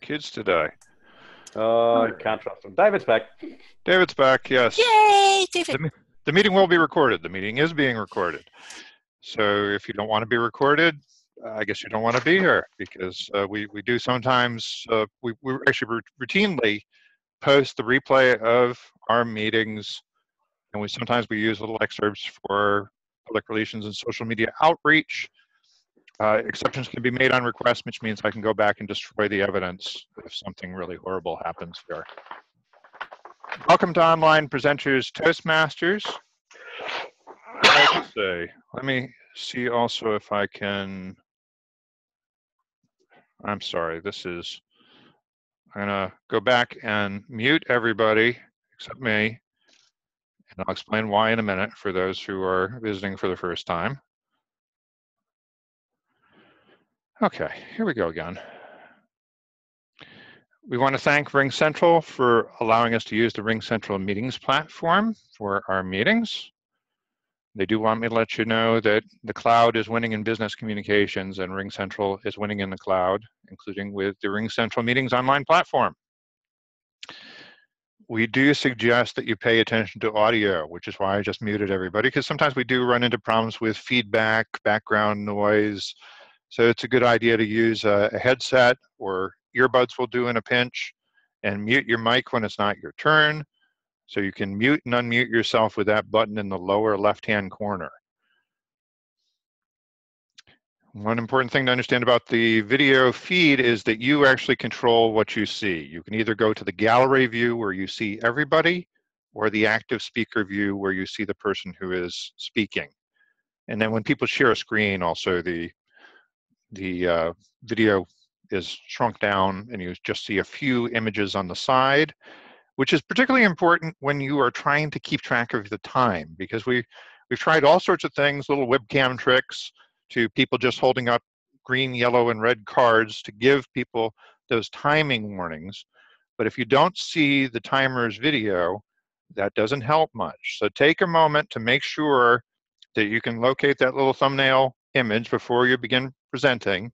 Kids today. Oh, you can't trust him. David's back. David's back, yes. Yay, David. The meeting will be recorded. The meeting is being recorded. So if you don't want to be recorded, I guess you don't want to be here, because we do sometimes, we actually routinely post the replay of our meetings, and sometimes we use little excerpts for public relations and social media outreach. Exceptions can be made on request, which means I can go back and destroy the evidence if something really horrible happens here. Welcome to Online Presenters Toastmasters. Let's see. Let me see also if I can. I'm sorry, I'm gonna go back and mute everybody except me, and I'll explain why in a minute for those who are visiting for the first time. Okay, here we go again. We want to thank RingCentral for allowing us to use the RingCentral meetings platform for our meetings. They do want me to let you know that the cloud is winning in business communications, and RingCentral is winning in the cloud, including with the RingCentral Meetings online platform. We do suggest that you pay attention to audio, which is why I just muted everybody, because sometimes we do run into problems with feedback, background noise. So it's a good idea to use a headset, or earbuds will do in a pinch, and mute your mic when it's not your turn. So you can mute and unmute yourself with that button in the lower left-hand corner. One important thing to understand about the video feed is that you actually control what you see. You can either go to the gallery view where you see everybody, or the active speaker view where you see the person who is speaking. And then when people share a screen, also the video is shrunk down and you just see a few images on the side, which is particularly important when you are trying to keep track of the time, because we've tried all sorts of things, little webcam tricks, to people just holding up green, yellow, and red cards to give people those timing warnings. But if you don't see the timer's video, that doesn't help much. So take a moment to make sure that you can locate that little thumbnail image before you begin presenting.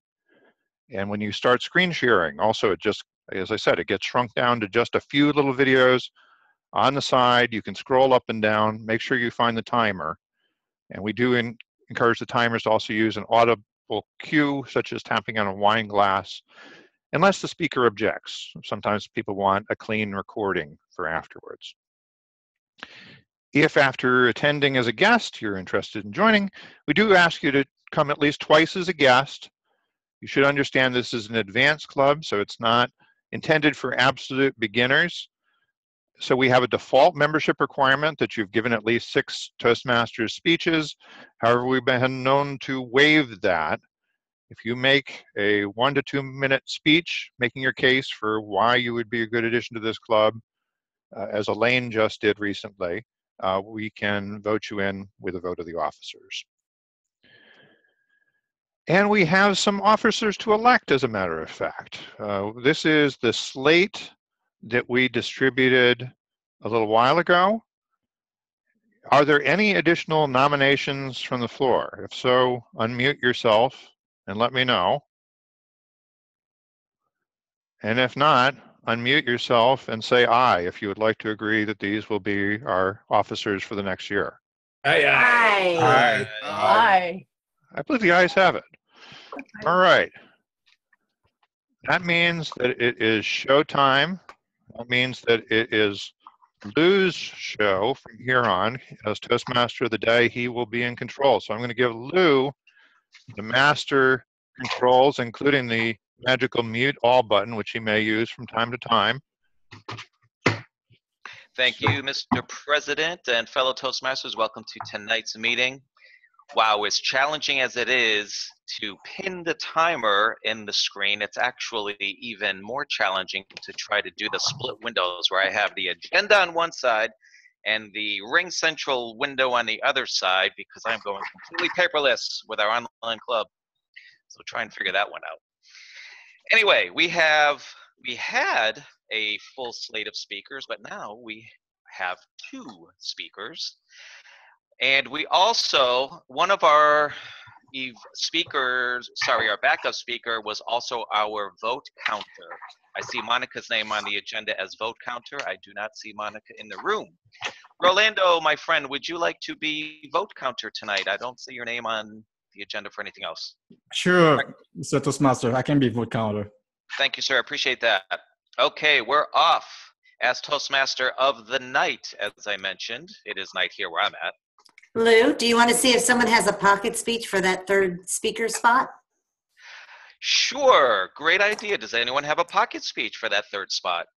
And when you start screen sharing, also it just, as I said, it gets shrunk down to just a few little videos on the side. You can scroll up and down, make sure you find the timer. And we do encourage the timers to also use an audible cue, such as tapping on a wine glass, unless the speaker objects. Sometimes people want a clean recording for afterwards. If after attending as a guest, you're interested in joining, we do ask you to come at least twice as a guest. You should understand this is an advanced club, so it's not intended for absolute beginners. So we have a default membership requirement that you've given at least 6 Toastmasters speeches. However, we've been known to waive that. If you make a 1 to 2 minute speech making your case for why you would be a good addition to this club, as Elaine just did recently, we can vote you in with a vote of the officers. And we have some officers to elect, as a matter of fact. This is the slate that we distributed a little while ago. Are there any additional nominations from the floor? If so, unmute yourself and let me know. And if not, unmute yourself and say aye if you would like to agree that these will be our officers for the next year. Aye. Aye. Aye. I believe the ayes have it. All right. That means that it is showtime. That means that it is Lou's show from here on. As Toastmaster of the day, he will be in control. So I'm going to give Lou the master controls, including the magical mute all button, which he may use from time to time. Thank you, Mr. President and fellow Toastmasters. Welcome to tonight's meeting. Wow, as challenging as it is to pin the timer in the screen, it's actually even more challenging to try to do the split windows where I have the agenda on one side and the RingCentral window on the other side, because I'm going completely paperless with our online club. So try and figure that one out. Anyway, we had a full slate of speakers, but now we have 2 speakers. And we also, one of our our backup speaker was also our vote counter. I see Monica's name on the agenda as vote counter. I do not see Monica in the room. Rolando, my friend, would you like to be vote counter tonight? I don't see your name on the agenda for anything else. Sure, Mr. Toastmaster, I can be vote counter. Thank you, sir. I appreciate that. Okay, we're off. As Toastmaster of the night, as I mentioned, it is night here where I'm at. Lou, do you want to see if someone has a pocket speech for that third speaker spot? Sure, great idea. Does anyone have a pocket speech for that third spot?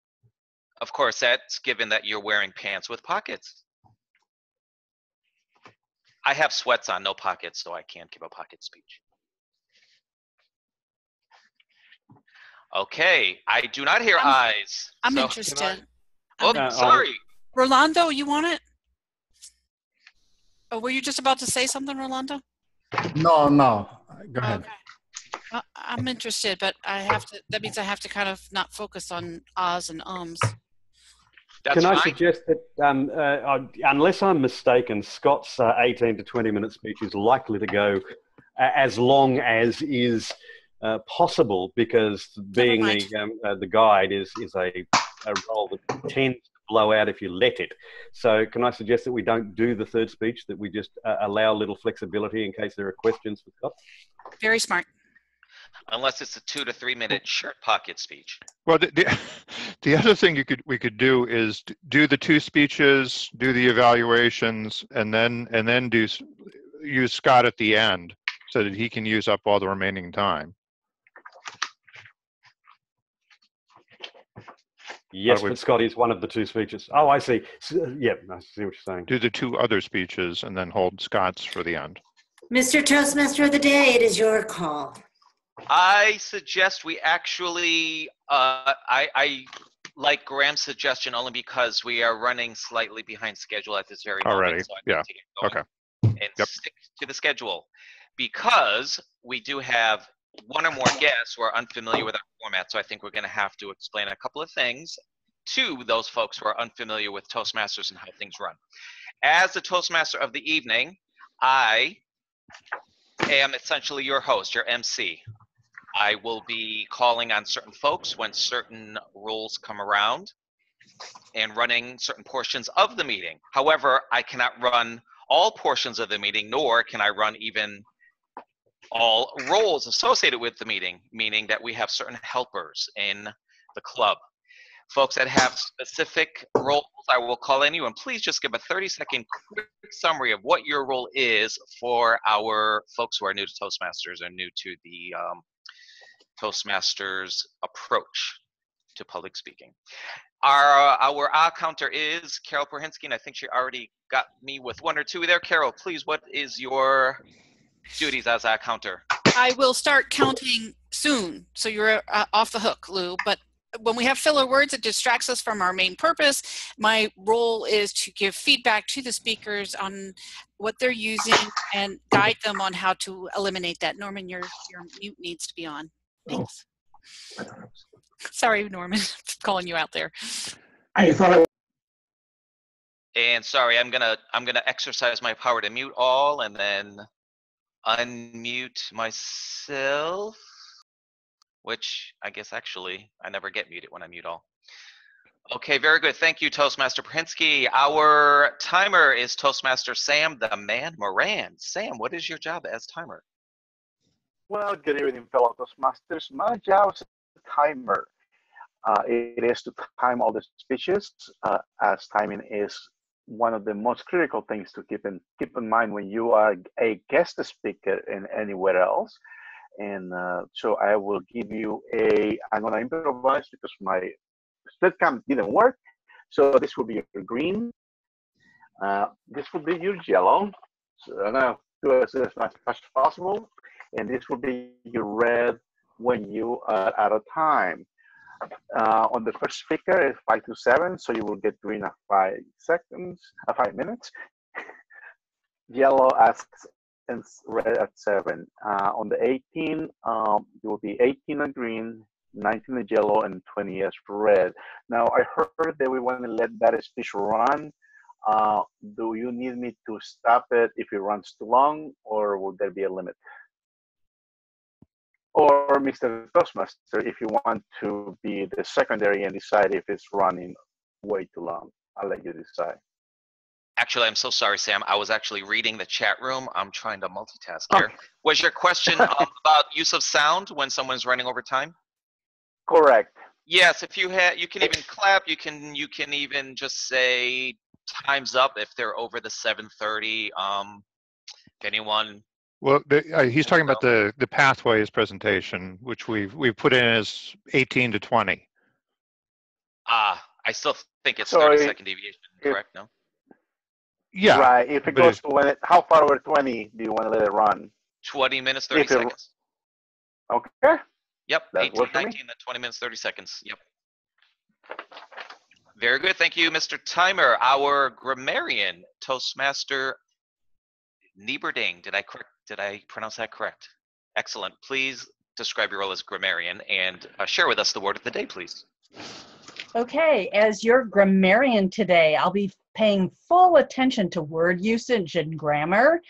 Of course, that's given that you're wearing pants with pockets. I have sweats on, no pockets, so I can't give a pocket speech. Okay, I do not hear eyes. I'm so interested. Sorry. Rolando, you want it? Oh, were you just about to say something, Rolando? No, go ahead. Okay. I'm interested, but that means I have to kind of not focus on ahs and ums. That's Can I fine. suggest that, unless I'm mistaken, Scott's 18 to 20 minute speech is likely to go as long as is possible, because being the guide is a role that tends to blow out if you let it. So can I suggest that we don't do the third speech, that we just allow a little flexibility in case there are questions for Scott? Very smart. Unless it's a 2 to 3 minute shirt pocket speech. Well, the other thing we could do is do the two speeches, do the evaluations, and then use Scott at the end so that he can use up all the remaining time. Yes, but Scott is one of the two speeches. Oh, I see. Yeah, I see what you're saying. Do the two other speeches and then hold Scott's for the end. Mr. Toastmaster of the day, it is your call. I suggest we actually, I like Graham's suggestion only because we are running slightly behind schedule at this very moment. Already, So yeah, okay. And stick to the schedule, because we do have one or more guests who are unfamiliar with our format. So I think we're going to have to explain a couple of things to those folks who are unfamiliar with Toastmasters and how things run. As the Toastmaster of the evening, I am essentially your host, your MC. I will be calling on certain folks when certain rules come around and running certain portions of the meeting. However, I cannot run all portions of the meeting, nor can I run even all roles associated with the meeting, meaning that we have certain helpers in the club. Folks that have specific roles, I will call on you, and please just give a 30-second quick summary of what your role is for our folks who are new to Toastmasters or new to the Toastmasters approach to public speaking. Our counter is Carol Perhinsky, and I think she already got me with one or two there. Carol, please, what is your duties as our counter? I will start counting soon, so you're off the hook, Lou. But when we have filler words, it distracts us from our main purpose. My role is to give feedback to the speakers on what they're using and guide them on how to eliminate that. Norman, your mute needs to be on. Thanks. Sorry, Norman, calling you out there. I thought And sorry, I'm gonna exercise my power to mute all and then unmute myself, which I guess actually I never get muted when I mute all. Okay, very good. Thank you, Toastmaster Perhinsky. Our timer is Toastmaster Sam the Man Moran. Sam, what is your job as timer? Well, good evening, fellow Toastmasters. My job is a timer. It is to time all the speeches, as timing is one of the most critical things to keep in mind when you are a guest speaker in anywhere else. And so I will give you I'm going to improvise because my split cam didn't work. So this will be your green. This will be your yellow. So I'm going to do it as fast as possible. And this will be your red when you are out of time. On the first speaker is 5 to 7, so you will get green at 5 minutes. Yellow and red at 7. On the 18, it will be 18 on green, 19 on yellow, and 20 as red. Now I heard that we want to let that speech run. Do you need me to stop it if it runs too long, or will there be a limit? or Mr. Toastmaster if you want to be the secondary and decide if it's running way too long. I'll let you decide. Actually, I'm so sorry, Sam. I was actually reading the chat room. I'm trying to multitask here. Was your question about use of sound when someone's running over time? Correct. Yes, if you can even clap. You can even just say time's up if they're over the 7:30. If anyone. Well, he's talking about the pathways presentation, which we've put in as 18 to 20. I still think it's So 30-second deviation, correct? No. Yeah. Right. If it goes to how far over 20 do you want to let it run? 20 minutes, 30 seconds. Okay. Yep. That 18, works for me. 19, then 20 minutes, 30 seconds. Yep. Very good. Thank you, Mr. Timer. Our grammarian, Toastmaster Nieberding. Did I pronounce that correct? Excellent. Please describe your role as grammarian and share with us the word of the day, please. Okay, as your grammarian today, I'll be paying full attention to word usage and grammar,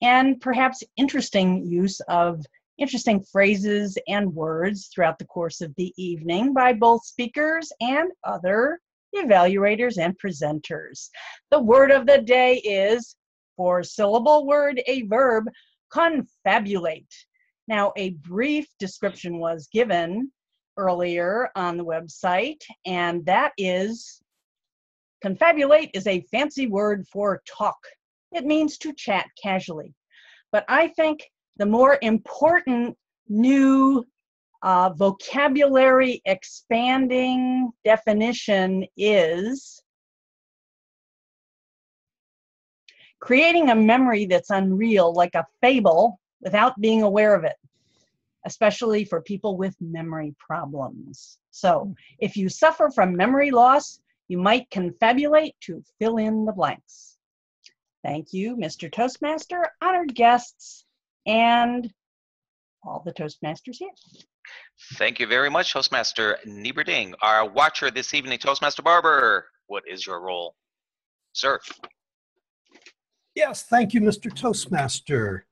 and perhaps interesting use of interesting phrases and words throughout the course of the evening by both speakers and other evaluators and presenters. The word of the day is, four-syllable word, a verb, confabulate. Now, a brief description was given earlier on the website, and that is, confabulate is a fancy word for talk. It means to chat casually. But I think the more important new vocabulary expanding definition is creating a memory that's unreal, like a fable, without being aware of it, especially for people with memory problems. So if you suffer from memory loss, you might confabulate to fill in the blanks. Thank you, Mr. Toastmaster, honored guests, and all the Toastmasters here. Thank you very much, Toastmaster Nieberding. Our watcher this evening, Toastmaster Barber, what is your role? Sir. Yes, thank you, Mr. Toastmaster.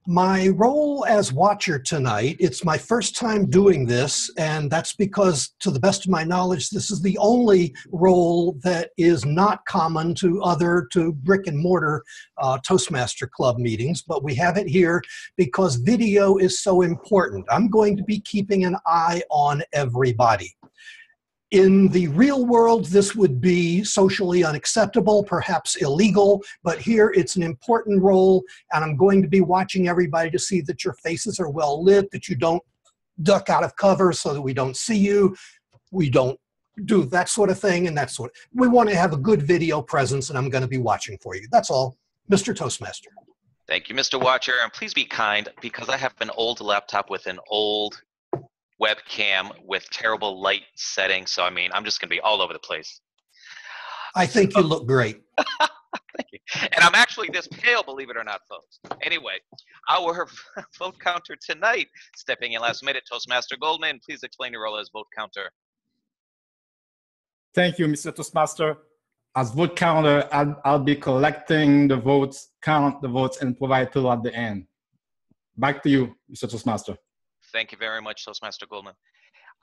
My role as watcher tonight, it's my first time doing this, and that's because, to the best of my knowledge, this is the only role that is not common to brick and mortar Toastmaster Club meetings, but we have it here because video is so important. I'm going to be keeping an eye on everybody. In the real world, this would be socially unacceptable, perhaps illegal, but here it's an important role, and I'm going to be watching everybody to see that your faces are well lit, that you don't duck out of cover so that we don't see you. We don't do that sort of thing, and we want to have a good video presence, and I'm going to be watching for you. That's all, Mr. Toastmaster. Thank you, Mr. Watcher, and please be kind, because I have an old laptop with an old webcam with terrible light settings, so I mean, I'm just going to be all over the place. I think you look great. Thank you. And I'm actually this pale, believe it or not, folks. Anyway, our vote counter tonight, stepping in last minute, Toastmaster Goldman, please explain your role as vote counter. Thank you, Mr. Toastmaster. As vote counter, I'll be collecting the votes, count the votes, and provide total at the end. Back to you, Mr. Toastmaster. Thank you very much, Toastmaster Goldman.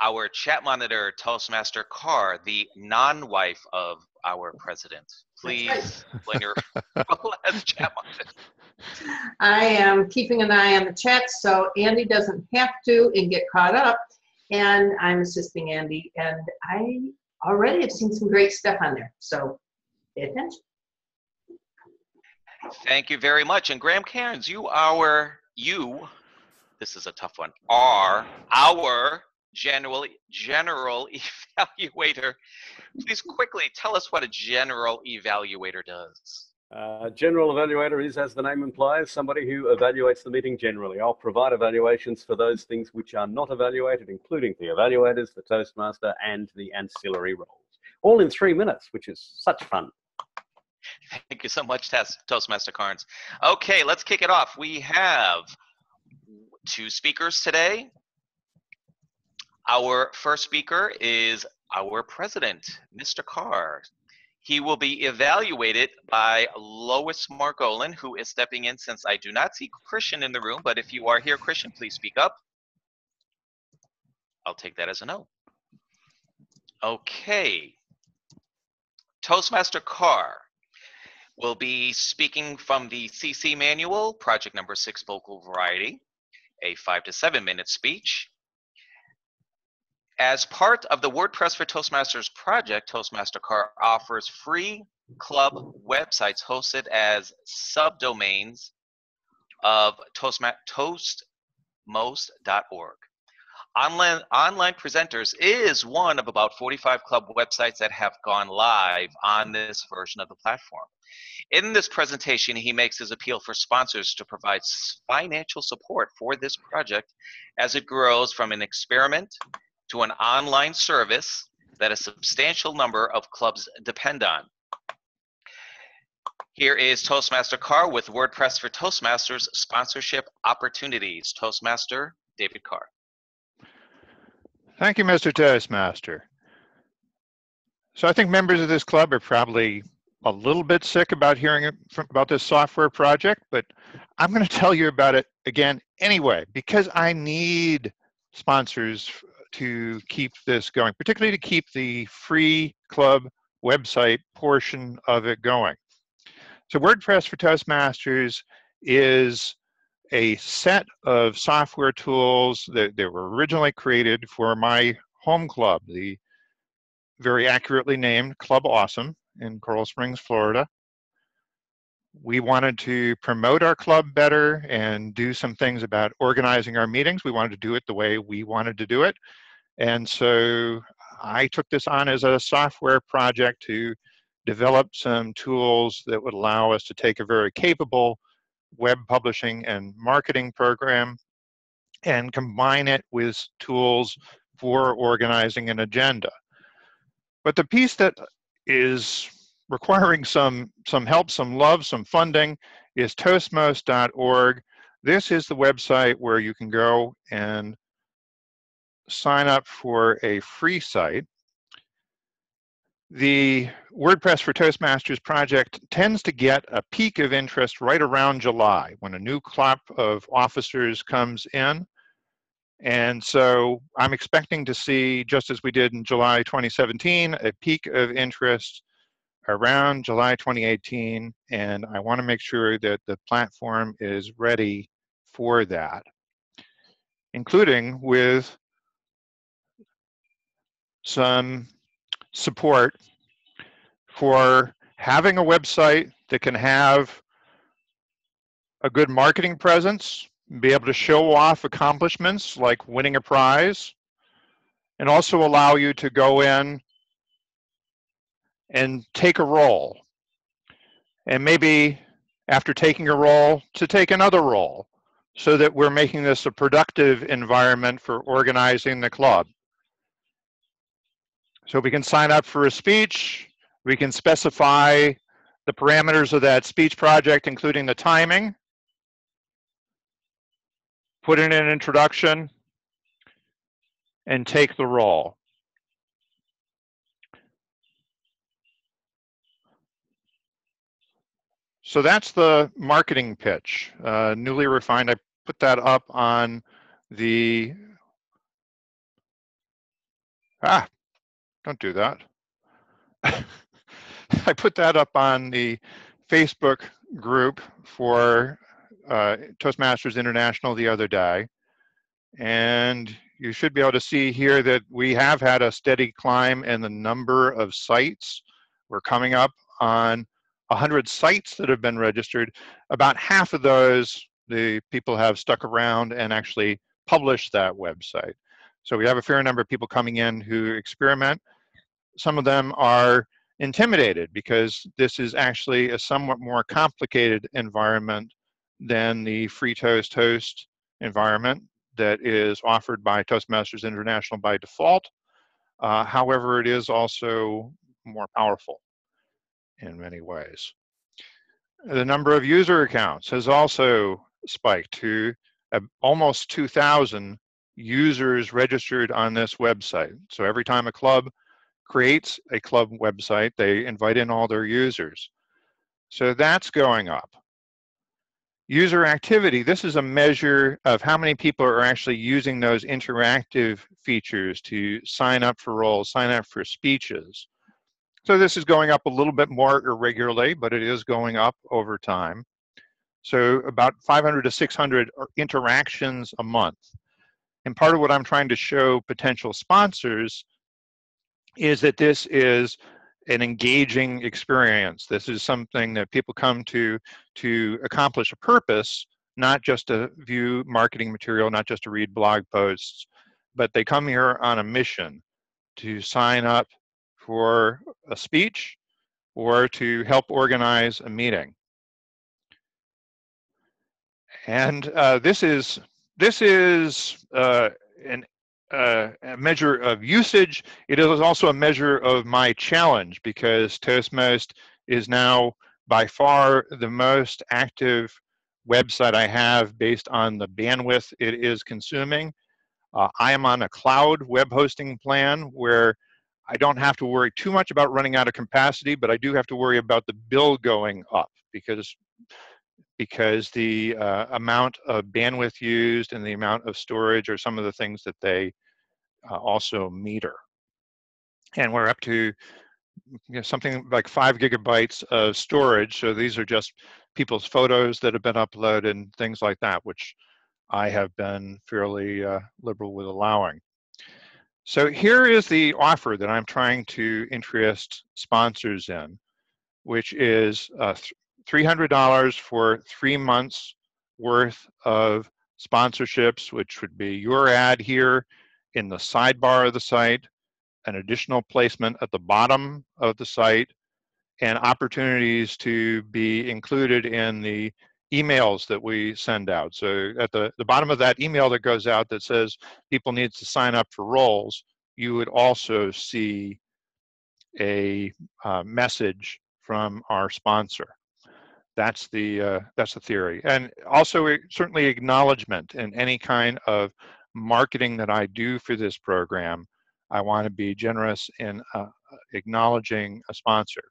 Our chat monitor, Toastmaster Carr, the non-wife of our president. Please explain your role as chat monitor. I am keeping an eye on the chat so Andy doesn't have to and get caught up. And I'm assisting Andy. And I already have seen some great stuff on there. So pay attention. Thank you very much. And Graham Cairns, this is a tough one, are our general evaluator. Please quickly tell us what a general evaluator does. General evaluator is, as the name implies, somebody who evaluates the meeting generally. I'll provide evaluations for those things which are not evaluated, including the evaluators, the Toastmaster, and the ancillary roles. All in 3 minutes, which is such fun. Thank you so much, Toastmaster Carnes. Okay, let's kick it off. We have 2 speakers today. Our first speaker is our president, Mr. Carr. He will be evaluated by Lois Margolin, who is stepping in since I do not see Christian in the room, but if you are here, Christian, please speak up. I'll take that as a no. Okay. Toastmaster Carr will be speaking from the CC manual, project number 6, vocal variety, a 5 to 7 minute speech. As part of the WordPress for Toastmasters project, Toastmaster Carr offers free club websites hosted as subdomains of toastmost.org. Online Presenters is one of about 45 club websites that have gone live on this version of the platform. In this presentation, he makes his appeal for sponsors to provide financial support for this project as it grows from an experiment to an online service that a substantial number of clubs depend on. Here is Toastmaster Carr with WordPress for Toastmasters sponsorship opportunities. Toastmaster David Carr. Thank you, Mr. Toastmaster. So I think members of this club are probably a little bit sick about hearing about this software project, but I'm going to tell you about it again anyway, because I need sponsors to keep this going, particularly to keep the free club website portion of it going. So WordPress for Toastmasters is a set of software tools that were originally created for my home club, the very accurately named Club Awesome in Coral Springs, Florida. We wanted to promote our club better and do some things about organizing our meetings. We wanted to do it the way we wanted to do it. And so I took this on as a software project to develop some tools that would allow us to take a very capable web publishing and marketing program and combine it with tools for organizing an agenda. But the piece that is requiring some help, some love, some funding is toastmost.org. This is the website where you can go and sign up for a free site. The WordPress for Toastmasters project tends to get a peak of interest right around July when a new crop of officers comes in. And so I'm expecting to see, just as we did in July 2017, a peak of interest around July 2018. And I want to make sure that the platform is ready for that, including with some support for having a website that can have a good marketing presence, be able to show off accomplishments like winning a prize, and also allow you to go in and take a role. And maybe after taking a role, to take another role, so that we're making this a productive environment for organizing the club. So we can sign up for a speech, we can specify the parameters of that speech project, including the timing, put in an introduction, and take the role. So that's the marketing pitch, newly refined. I put that up on the, don't do that. I put that up on the Facebook group for Toastmasters International the other day. And you should be able to see here that we have had a steady climb in the number of sites. We're coming up on 100 sites that have been registered. About half of those, the people have stuck around and actually published that website. So we have a fair number of people coming in who experiment. Some of them are intimidated because this is actually a somewhat more complicated environment than the free Toast host environment that is offered by Toastmasters International by default. However, it is also more powerful in many ways. The number of user accounts has also spiked to almost 2,000 users registered on this website. So every time a club creates a club website, they invite in all their users. So that's going up. User activity, this is a measure of how many people are actually using those interactive features to sign up for roles, sign up for speeches. So this is going up a little bit more irregularly, but it is going up over time. So about 500 to 600 interactions a month. And part of what I'm trying to show potential sponsors is that this is an engaging experience. This is something that people come to accomplish a purpose, not just to view marketing material, not just to read blog posts, but they come here on a mission to sign up for a speech or to help organize a meeting. And this is a measure of usage. It is also a measure of my challenge, because Toastmost is now by far the most active website I have based on the bandwidth it is consuming. I am on a cloud web hosting plan where I don't have to worry too much about running out of capacity, but I do have to worry about the bill going up because the amount of bandwidth used and the amount of storage are some of the things that they also meter. And we're up to something like 5 gigabytes of storage. So these are just people's photos that have been uploaded and things like that, which I have been fairly liberal with allowing. So here is the offer that I'm trying to interest sponsors in, which is $300 for 3 months worth of sponsorships, which would be your ad here in the sidebar of the site, an additional placement at the bottom of the site, and opportunities to be included in the emails that we send out. So at the bottom of that email that goes out that says people need to sign up for roles, you would also see a message from our sponsor. That's the theory. And also certainly acknowledgement in any kind of marketing that I do for this program. I want to be generous in acknowledging a sponsor,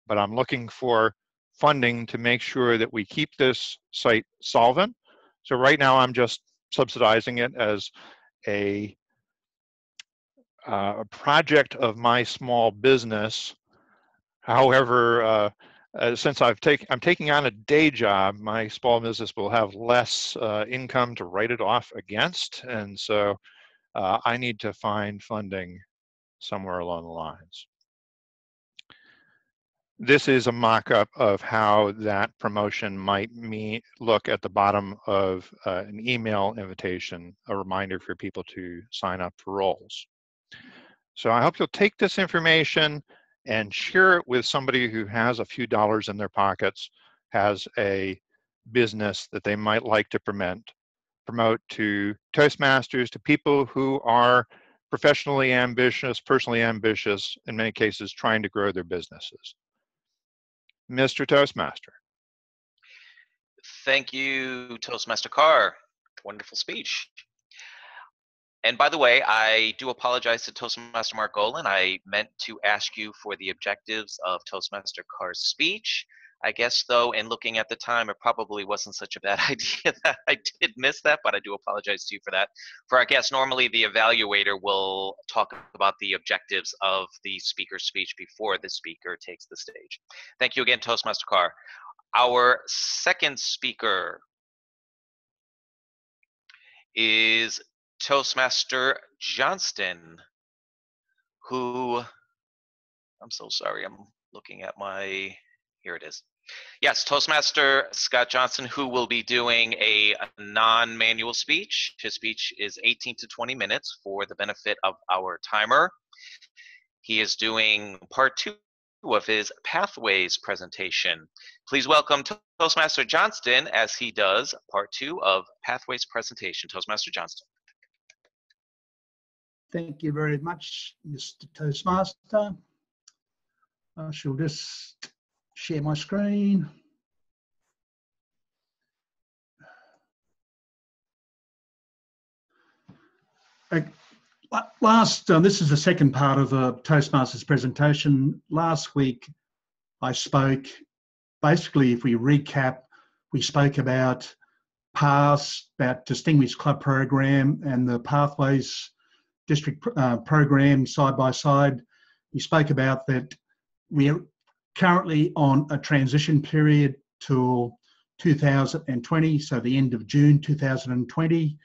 but I'm looking for funding to make sure that we keep this site solvent. So right now I'm just subsidizing it as a project of my small business. However, since I'm taking on a day job, my small business will have less income to write it off against, and so I need to find funding somewhere along the lines. This is a mock-up of how that promotion might look at the bottom of an email invitation, a reminder for people to sign up for roles. So I hope you'll take this information and share it with somebody who has a few dollars in their pockets, has a business that they might like to promote to Toastmasters, to people who are professionally ambitious, personally ambitious, in many cases trying to grow their businesses. Mr. Toastmaster. Thank you, Toastmaster Carr. Wonderful speech. And by the way, I do apologize to Toastmaster Mark Golan. I meant to ask you for the objectives of Toastmaster Carr's speech. I guess, though, in looking at the time, it probably wasn't such a bad idea that I did miss that, but I do apologize to you for that. For our guests, normally the evaluator will talk about the objectives of the speaker's speech before the speaker takes the stage. Thank you again, Toastmaster Carr. Our second speaker is Toastmaster Johnston, who, I'm so sorry, I'm looking at my, here it is. Yes, Toastmaster Scott Johnston, who will be doing a non-manual speech. His speech is 18 to 20 minutes for the benefit of our timer. He is doing part 2 of his Pathways presentation. Please welcome Toastmaster Johnston as he does part 2 of Pathways presentation. Toastmaster Johnston. Thank you very much, Mr. Toastmaster. I shall just share my screen. This is the second part of the Toastmasters presentation. Last week, I spoke, basically, if we recap, We spoke about paths, about Distinguished Club Program and the Pathways District program side by side. We spoke about that we're currently on a transition period till 2020, so the end of June 2020,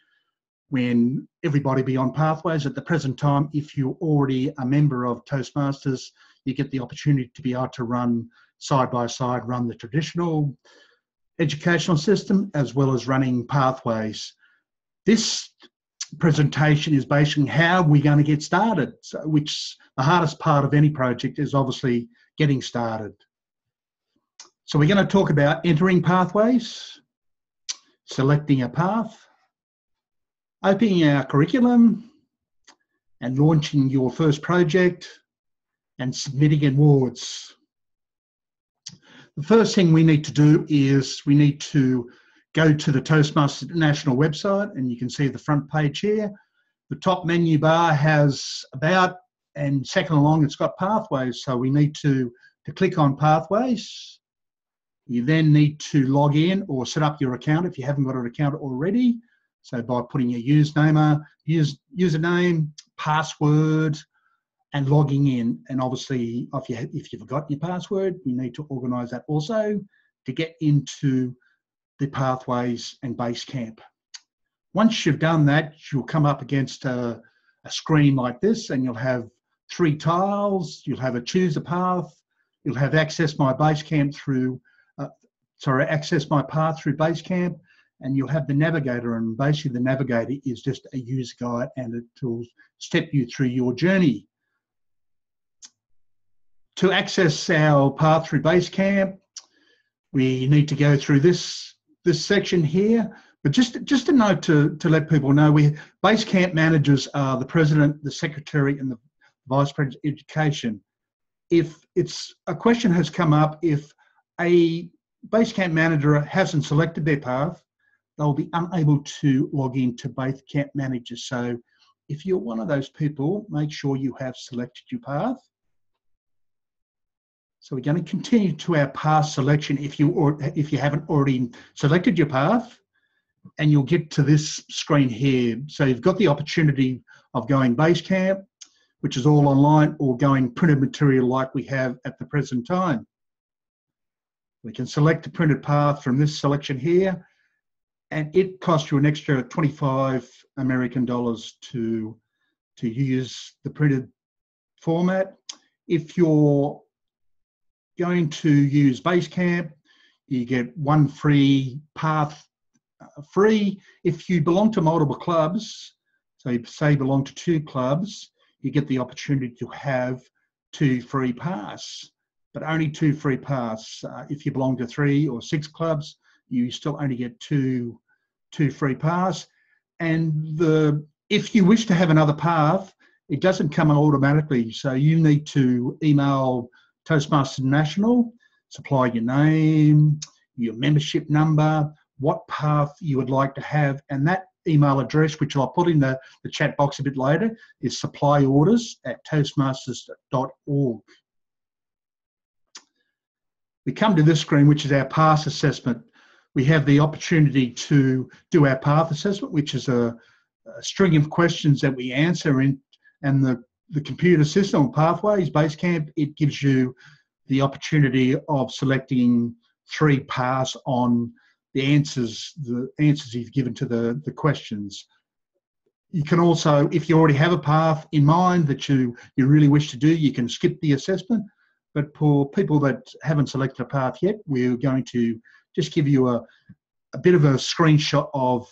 when everybody be on Pathways. At the present time, if you're already a member of Toastmasters, you get the opportunity to be able to run side by side, run the traditional educational system as well as running Pathways. This presentation is basically how we're going to get started, which the hardest part of any project is obviously getting started. So we're going to talk about entering Pathways, selecting a path, opening our curriculum, and launching your first project, and submitting awards. The first thing we need to do is we need to go to the Toastmasters International website, and you can see the front page here. The top menu bar has About, and second along it's got Pathways, so we need to click on Pathways. You then need to log in or set up your account if you haven't got an account already. So by putting your username, password, and logging in. And obviously, if you've forgotten your password, you need to organise that also to get into the Pathways and Basecamp. Once you've done that, you'll come up against a screen like this, and you'll have 3 tiles. You'll have a choose a path. You'll have access my Basecamp through, access my path through Basecamp, and you'll have the navigator. And basically, the navigator is just a user guide, and it will step you through your journey. To access our path through Basecamp, we need to go through this section here. But just a note to let people know, Basecamp managers are the president, the secretary, and the vice president of education. If a question has come up, if a Basecamp manager hasn't selected their path, they'll be unable to log into Basecamp managers. So if you're one of those people, make sure you have selected your path. So we're going to continue to our path selection if you haven't already selected your path, and you'll get to this screen here. So you've got the opportunity of going Basecamp, which is all online, or going printed material like we have at the present time. We can select a printed path from this selection here, and it costs you an extra 25 American dollars to use the printed format. If you're going to use Basecamp, you get 1 free path free. If you belong to multiple clubs, so you say belong to 2 clubs, you get the opportunity to have 2 free paths, but only 2 free paths. If you belong to 3 or 6 clubs, you still only get two free paths. And if you wish to have another path, it doesn't come automatically. So you need to email Toastmasters International, supply your name, your membership number, what path you would like to have, and that email address, which I'll put in the chat box a bit later, is supplyorders@toastmasters.org. We come to this screen, which is our path assessment. We have the opportunity to do our path assessment, which is a string of questions that we answer in, and the computer system, Pathways, Basecamp, it gives you the opportunity of selecting 3 paths on the answers you've given to the questions. You can also, if you already have a path in mind that you really wish to do, you can skip the assessment. But for people that haven't selected a path yet, we're going to just give you a bit of a screenshot of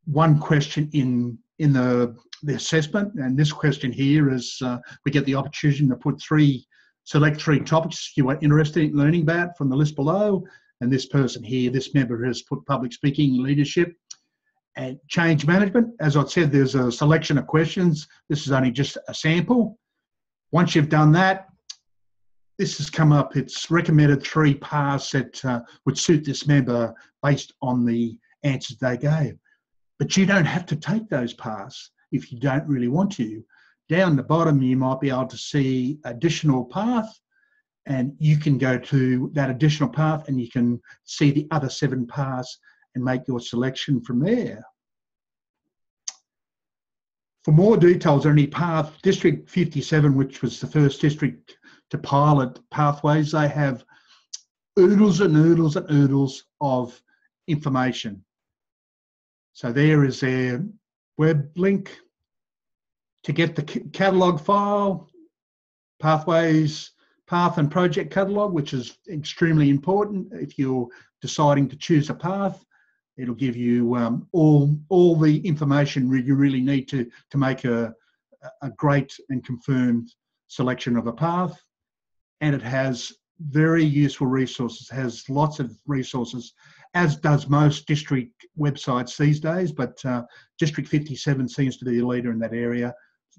one question in the assessment. And this question here is, we get the opportunity to select 3 topics you are interested in learning about from the list below. And this person here, this member, has put public speaking, leadership, and change management. As I said, there's a selection of questions. This is only just a sample. Once you've done that, this has come up. It's recommended 3 paths that would suit this member based on the answers they gave. But you don't have to take those paths if you don't really want to. Down the bottom, you might be able to see additional path, and you can go to that additional path and you can see the other 7 paths and make your selection from there. For more details on any path, District 57, which was the first district to pilot pathways, they have oodles and oodles and oodles of information. So there is their web link to get the catalogue file, pathways, path and project catalogue, which is extremely important if you're deciding to choose a path. It'll give you all the information you really need to make a great and confirmed selection of a path. And it has very useful resources, has lots of resources, as does most district websites these days, but District 57 seems to be the leader in that area.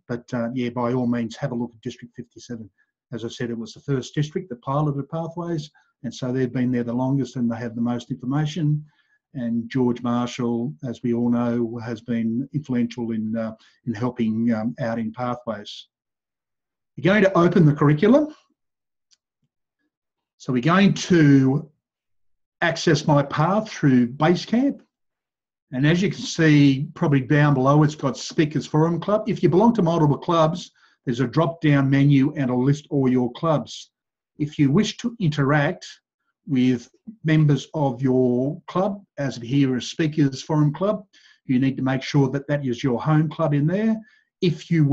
But yeah, by all means, have a look at District 57. As I said, it was the first district that piloted pathways, and so they've been there the longest and they have the most information. And George Marshall, as we all know, has been influential in helping out in pathways. You're going to open the curriculum. So we're going to access my path through Basecamp. And as you can see, probably down below, it's got Speakers Forum Club. If you belong to multiple clubs, there's a drop-down menu and it'll list all your clubs. If you wish to interact with members of your club, as here is Speakers Forum Club, you need to make sure that that is your home club in there. If you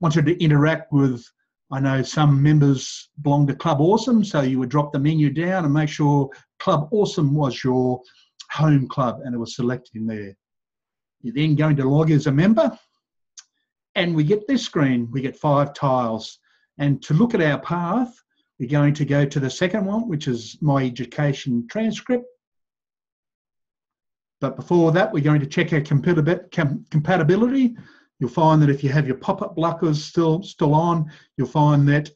wanted to interact with, I know some members belong to Club Awesome, so you would drop the menu down and make sure Club Awesome was your home club and it was selected in there. You're then going to log as a member and we get this screen. We get 5 tiles. And to look at our path, we're going to go to the second one, which is My Education Transcript. But before that, we're going to check our compatibility. You'll find that if you have your pop-up blockers still on, you'll find that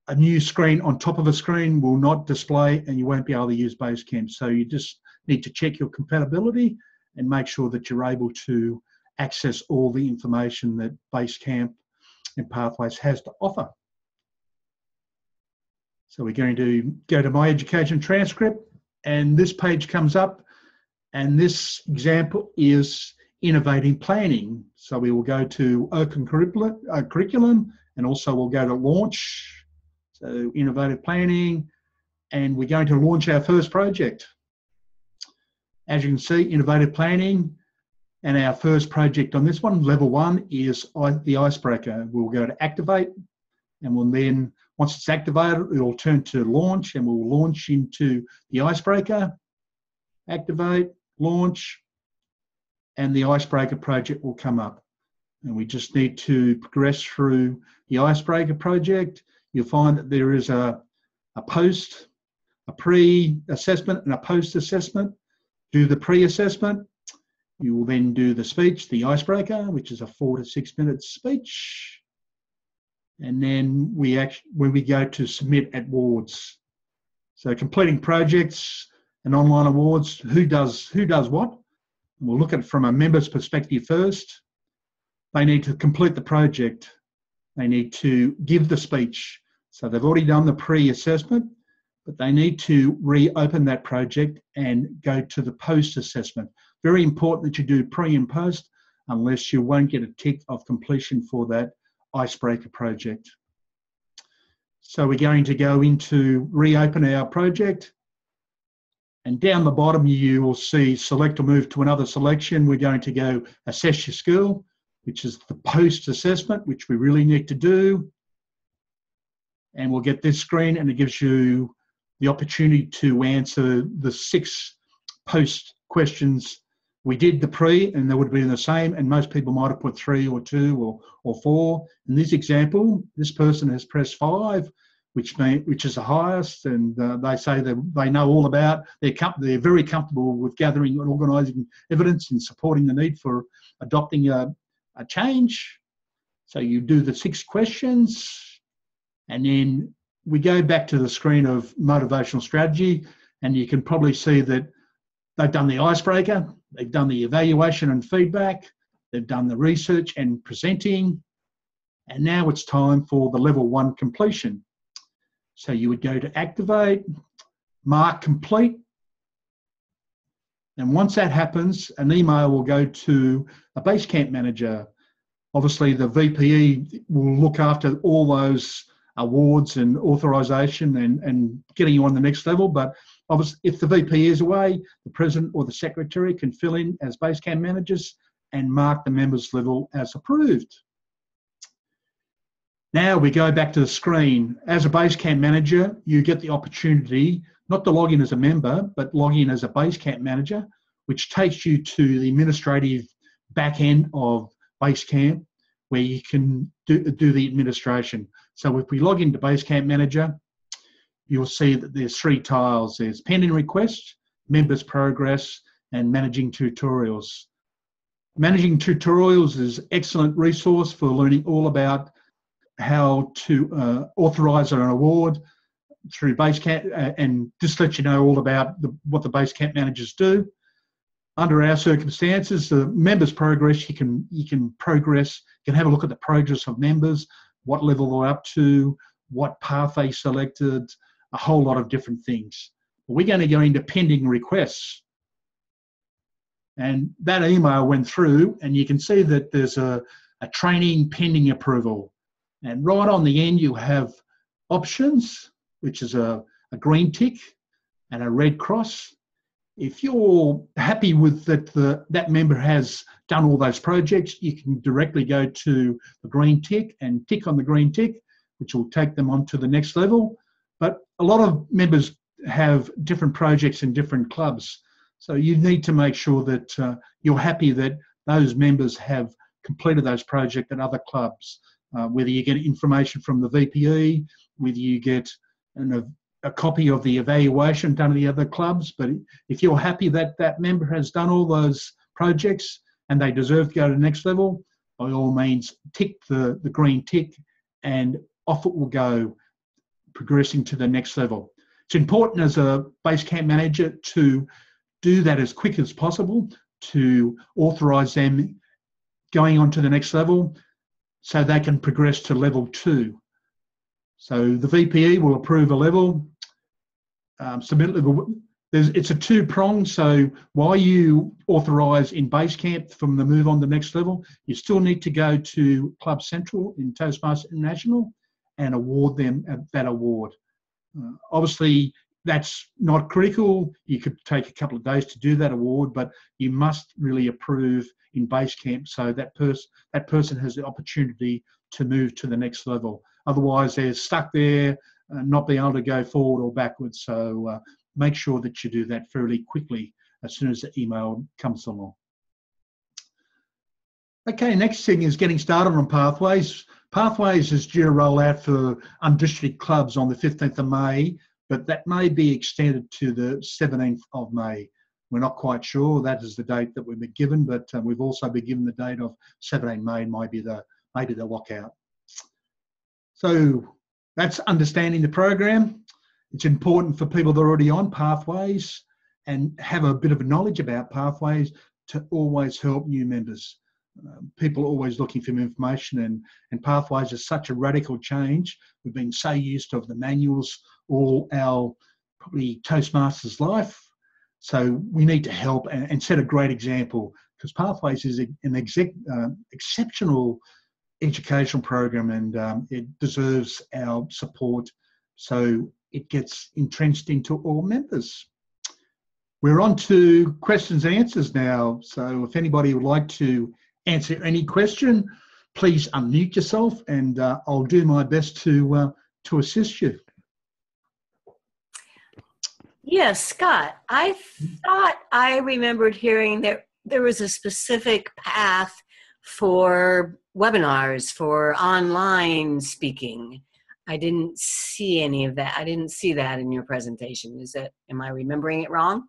a new screen on top of a screen will not display and you won't be able to use Basecamp. So you just need to check your compatibility and make sure that you're able to access all the information that Basecamp and Pathways has to offer. So we're going to go to My Education Transcript and this page comes up and this example is Innovating Planning. So we will go to Open Curriculum and also we'll go to Launch. So Innovative Planning, and we're going to launch our first project. As you can see, Innovative Planning, and our first project on this one, level 1, is the Icebreaker. We'll go to Activate, and we'll then, once it's activated, it'll turn to Launch, and we'll launch into the Icebreaker. Activate, Launch, and the Icebreaker project will come up. And we just need to progress through the Icebreaker project. You'll find that there is a post, a pre-assessment and a post-assessment. Do the pre-assessment. You will then do the speech, the Icebreaker, which is a 4 to 6 minute speech. And then when we go to submit awards. So completing projects and online awards, who does what? We'll look at it from a member's perspective first. They need to complete the project. They need to give the speech. So they've already done the pre-assessment, but they need to reopen that project and go to the post-assessment. Very important that you do pre and post, unless you won't get a tick of completion for that Icebreaker project. So we're going to go into reopen our project. And down the bottom, you will see select or move to another selection. We're going to go assess your skill, which is the post-assessment, which we really need to do. And we'll get this screen and it gives you the opportunity to answer the 6 post questions. We did the pre and they would have been the same, and most people might have put 3 or 2 or 4. In this example, this person has pressed 5, which is the highest, and they say that they know all about, they're very comfortable with gathering and organising evidence and supporting the need for adopting a change. So you do the 6 questions, and then we go back to the screen of motivational strategy, and you can probably see that they've done the Icebreaker, they've done the evaluation and feedback, they've done the research and presenting, and now it's time for the level 1 completion. So you would go to activate, mark complete. And once that happens, an email will go to a Basecamp manager. Obviously, the VPE will look after all those awards and authorization and getting you on the next level. But obviously, if the VP is away, the president or the secretary can fill in as Basecamp managers and mark the members level as approved. Now we go back to the screen. As a Basecamp manager, you get the opportunity not to log in as a member, but log in as a Basecamp manager, which takes you to the administrative back end of Basecamp, where you can do the administration. So if we log into Basecamp Manager, you'll see that there's 3 tiles. There's pending requests, members progress, and managing tutorials. Managing tutorials is an excellent resource for learning all about how to authorize an award through Basecamp, and just let you know all about what the Basecamp managers do. Under our circumstances, the members progress, you can progress, you can have a look at the progress of members, what level they're up to, what path they selected, a whole lot of different things. We're going to go into pending requests. And that email went through, and you can see that there's a training pending approval. And right on the end, you have options, which is a green tick and a red cross. If you're happy with that member has done all those projects, you can directly go to the green tick and tick on the green tick, which will take them on to the next level. But a lot of members have different projects in different clubs. So you need to make sure that you're happy that those members have completed those projects at other clubs, whether you get information from the VPE, whether you get a copy of the evaluation done at the other clubs. But if you're happy that that member has done all those projects and they deserve to go to the next level, by all means, tick the green tick and off it will go, progressing to the next level. It's important as a Basecamp manager to do that as quick as possible to authorise them going on to the next level so they can progress to level 2. So the VPE will approve a level, submit level. It's a 2-prong, so while you authorise in Basecamp from the move on to the next level, you still need to go to Club Central in Toastmasters International and award them that award. Obviously, that's not critical. You could take a couple of days to do that award, but you must really approve in Basecamp so that person has the opportunity to move to the next level. Otherwise, they're stuck there, not being able to go forward or backwards. So make sure that you do that fairly quickly as soon as the email comes along. Okay, next thing is getting started on Pathways. Pathways is due to roll out for undistricted clubs on the 15th of May, but that may be extended to the 17th of May. We're not quite sure. That is the date that we've been given, but we've also been given the date of 17 May might be the lockout. So that's understanding the program. It's important for people that are already on Pathways and have a bit of a knowledge about Pathways to always help new members. People are always looking for information, and Pathways is such a radical change. We've been so used to the manuals all our probably Toastmasters life. So we need to help and set a great example, because Pathways is an exceptional educational program, and it deserves our support so it gets entrenched into all members. We're on to questions and answers now. So if anybody would like to answer any question, please unmute yourself and I'll do my best to assist you. Yes, Scott, I thought I remembered hearing that there was a specific path for webinars, for online speaking. I didn't see any of that. I didn't see that in your presentation. Am I remembering it wrong?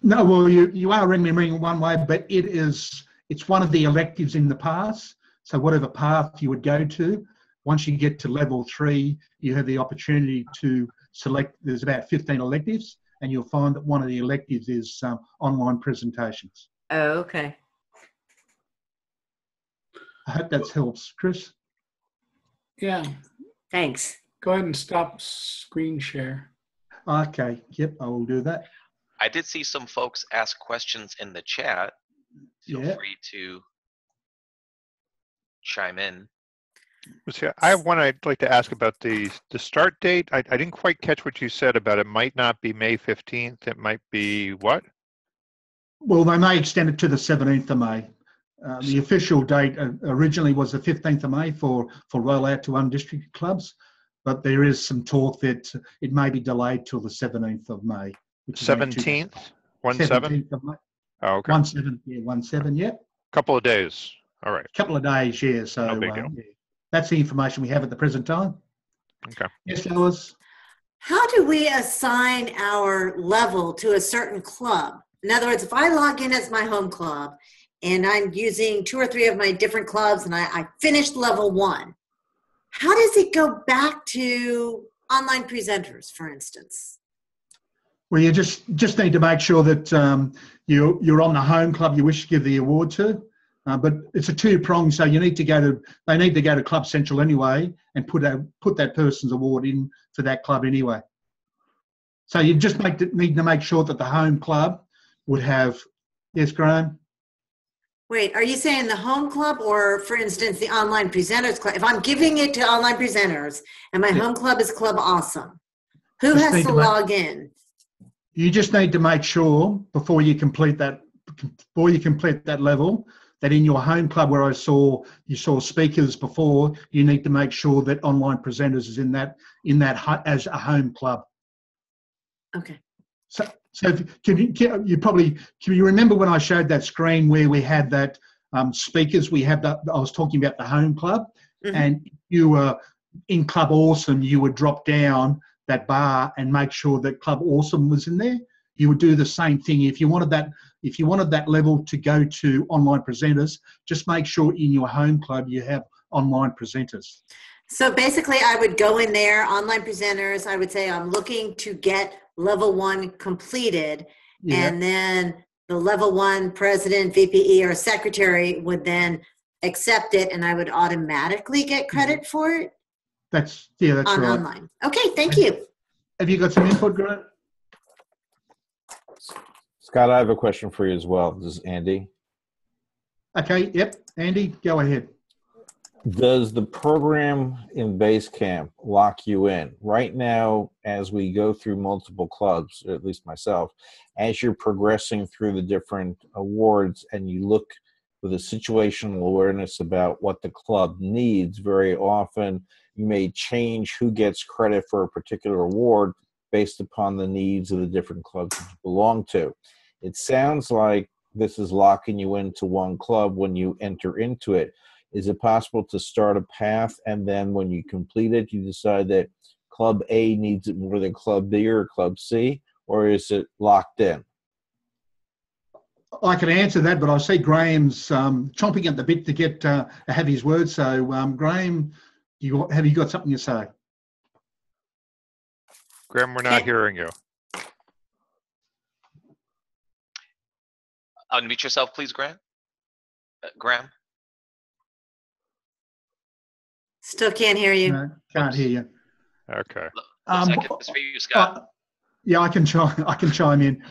No, well, you are remembering it one way, but it's one of the electives in the path. So whatever path you would go to, once you get to level 3, you have the opportunity to select. There's about 15 electives, and you'll find that one of the electives is online presentations. Oh, okay. I hope that helps, Chris. Yeah. Thanks. Go ahead and stop screen share. Okay, yep, I will do that. I did see some folks ask questions in the chat. Feel free to chime in. See, I have one I'd like to ask about the start date. I didn't quite catch what you said about it might not be May 15th. It might be what? Well, they may extend it to the 17th of May. The official date originally was the 15th of May for rollout to undistricted clubs, but there is some talk that it may be delayed till the 17th of May. 17th? 17th of May. Oh, okay. 17, yeah. Couple of days. All right. Couple of days, yeah. So no big deal. Yeah. That's the information we have at the present time. Okay. Yes, Lois? How do we assign our level to a certain club? In other words, if I log in as my home club and I'm using 2 or 3 of my different clubs and I finished level 1, how does it go back to online presenters, for instance? Well, you just need to make sure that you're on the home club you wish to give the award to. But it's a 2-pronged, so they need to go to Club Central anyway and put that person's award in for that club anyway. So you just need to make sure that the home club would have, yes, Graham? Wait, are you saying the home club or, for instance, the online presenters club? If I'm giving it to online presenters and my home club is Club Awesome, who has to log in? You just need to make sure before you complete that level, that in your home club where you saw speakers before, you need to make sure that online presenters is in that as a home club. Okay. So can you remember when I showed that screen where we had that speakers? I was talking about the home club, and you were in Club Awesome. You would drop down that bar and make sure that Club Awesome was in there. You would do the same thing if you wanted that level to go to online presenters. Just make sure in your home club you have online presenters. So basically, I would go in there, online presenters. I would say I'm looking to get level 1 completed, and then the level 1 president, VPE, or secretary would then accept it, and I would automatically get credit for it. That's right. Online. Okay, thank you. Have you got some input, Grant? Scott, I have a question for you as well. This is Andy. Okay, yep. Andy, go ahead. Does the program in Basecamp lock you in? Right now, as we go through multiple clubs, or at least myself, as you're progressing through the different awards and you look with a situational awareness about what the club needs, very often you may change who gets credit for a particular award based upon the needs of the different clubs that you belong to. It sounds like this is locking you into one club when you enter into it. Is it possible to start a path and then when you complete it, you decide that Club A needs it more than Club B or Club C, or is it locked in? I can answer that, but I see Graham's chomping at the bit to get have his word. So, Graham, have you got something to say? Graham, we're not hearing you. Unmute yourself, please, Graham. Graham? Still can't hear you. No, can't hear you. Okay. Looks like it's for you, Scott. Yeah, I can chime in.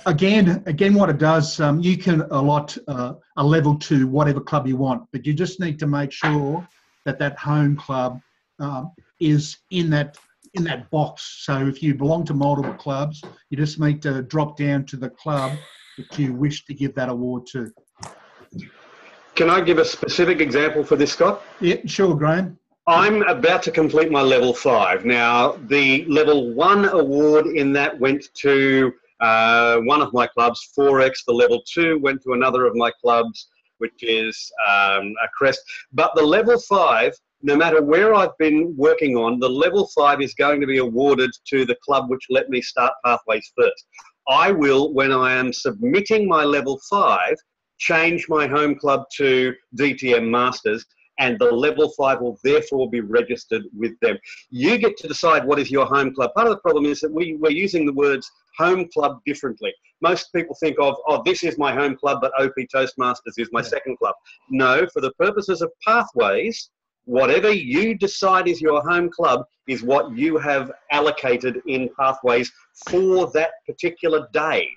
Again, what it does, you can allot a level to whatever club you want, but you just need to make sure that home club is in that box. So if you belong to multiple clubs, you just need to drop down to the club that you wish to give that award to. Can I give a specific example for this, Scott? Yeah, sure, Graham. I'm about to complete my level 5. Now, the level 1 award in that went to one of my clubs, 4X. The level 2 went to another of my clubs, which is a Crest. But the level 5, no matter where I've been working on, the level 5 is going to be awarded to the club which let me start Pathways first. I will, when I am submitting my level 5, change my home club to DTM Masters, and the level 5 will therefore be registered with them. You get to decide what is your home club. Part of the problem is that we're using the words home club differently. Most people think of, oh, this is my home club, but OP Toastmasters is my second club. No, for the purposes of Pathways, whatever you decide is your home club is what you have allocated in Pathways for that particular day.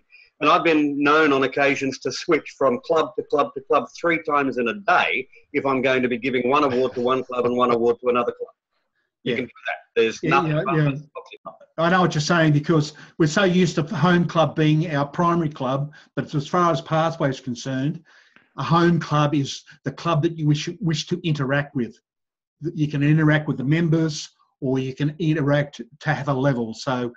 And I've been known on occasions to switch from club to club to club 3 times in a day if I'm going to be giving one award to one club and one award to another club. You can do that. There's nothing. I know what you're saying, because we're so used to home club being our primary club, but as far as Pathways is concerned, a home club is the club that you wish to interact with. You can interact with the members, or you can interact to have a level. So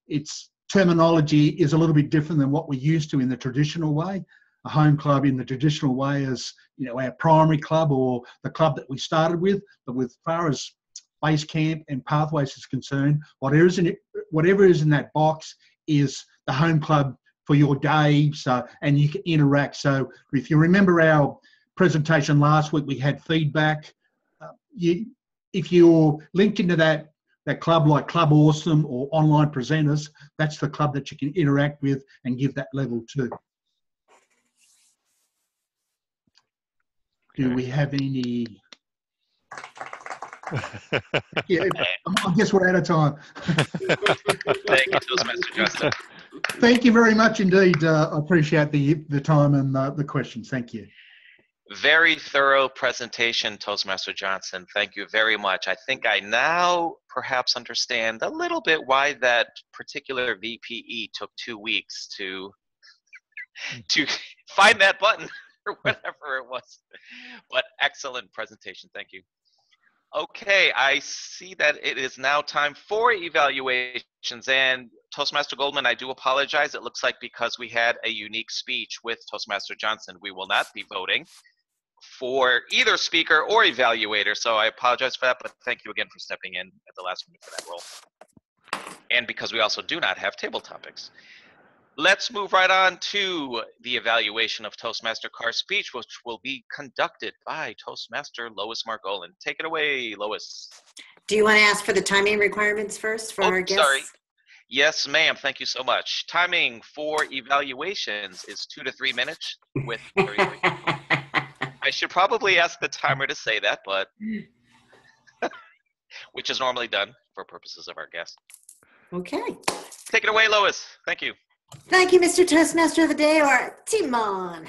its terminology is a little bit different than what we're used to in the traditional way. A home club in the traditional way is, you know, our primary club or the club that we started with. But as far as Base Camp and Pathways is concerned, whatever is in that box is the home club for your day. So, and you can interact. So if you remember our presentation last week, we had feedback. If you're linked into that club like Club Awesome or Online Presenters, that's the club that you can interact with and give that level to. Do we have any? Yeah, I guess we're out of time. Thank you, Toastmaster Justin. Thank you very much indeed. I appreciate the time and the questions. Thank you. Very thorough presentation, Toastmaster Johnson. Thank you very much. I think I now perhaps understand a little bit why that particular VPE took 2 weeks to find that button or whatever it was. But excellent presentation. Thank you. Okay, I see that it is now time for evaluations. And Toastmaster Goldman, I do apologize. It looks like because we had a unique speech with Toastmaster Johnson, we will not be voting for either speaker or evaluator. So I apologize for that, but thank you again for stepping in at the last minute for that role. And because we also do not have table topics. Let's move right on to the evaluation of Toastmaster Carr's speech, which will be conducted by Toastmaster Lois Margolin. Take it away, Lois. Do you want to ask for the timing requirements first for our guests? Sorry. Yes, ma'am. Thank you so much. Timing for evaluations is 2 to 3 minutes with I should probably ask the timer to say that, but which is normally done for purposes of our guest. Okay. Take it away, Lois. Thank you. Thank you, Mr. Toastmaster of the Day, or Timon.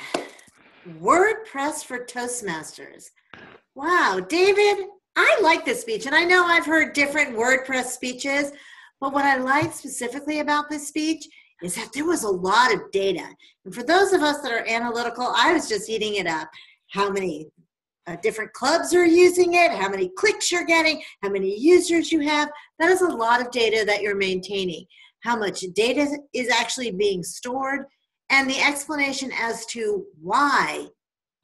WordPress for Toastmasters. Wow, David, I like this speech, and I know I've heard different WordPress speeches, but what I like specifically about this speech is that there was a lot of data. And for those of us that are analytical, I was just eating it up. How many different clubs are using it, how many clicks you're getting, how many users you have. That is a lot of data that you're maintaining. How much data is actually being stored, and the explanation as to why